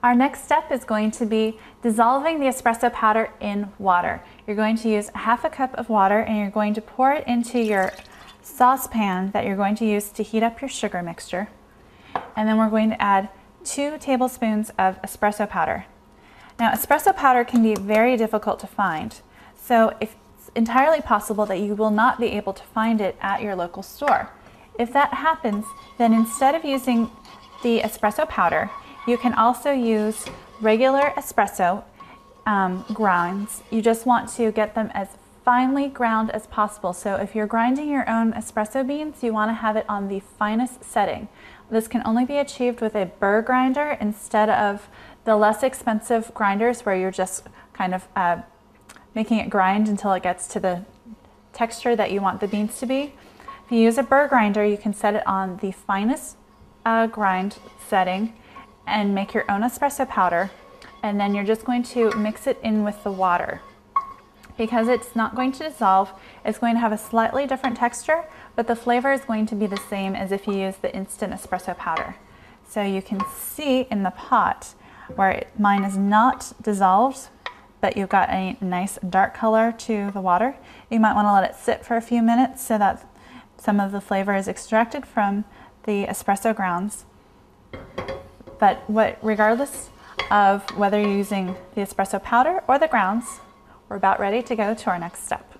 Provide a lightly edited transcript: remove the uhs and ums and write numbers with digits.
Our next step is going to be dissolving the espresso powder in water. You're going to use half a cup of water and you're going to pour it into your saucepan that you're going to use to heat up your sugar mixture. And then we're going to add 2 tablespoons of espresso powder. Now, espresso powder can be very difficult to find, so it's entirely possible that you will not be able to find it at your local store. If that happens, then instead of using the espresso powder, you can also use regular espresso grinds. You just want to get them as finely ground as possible. So if you're grinding your own espresso beans, you want to have it on the finest setting. This can only be achieved with a burr grinder instead of the less expensive grinders where you're just kind of making it grind until it gets to the texture that you want the beans to be. If you use a burr grinder, you can set it on the finest grind setting and make your own espresso powder, and then you're just going to mix it in with the water. Because it's not going to dissolve, it's going to have a slightly different texture, but the flavor is going to be the same as if you use the instant espresso powder. So you can see in the pot where mine is not dissolved, but you've got a nice dark color to the water. You might want to let it sit for a few minutes so that some of the flavor is extracted from the espresso grounds. But regardless of whether you're using the espresso powder or the grounds, we're about ready to go to our next step.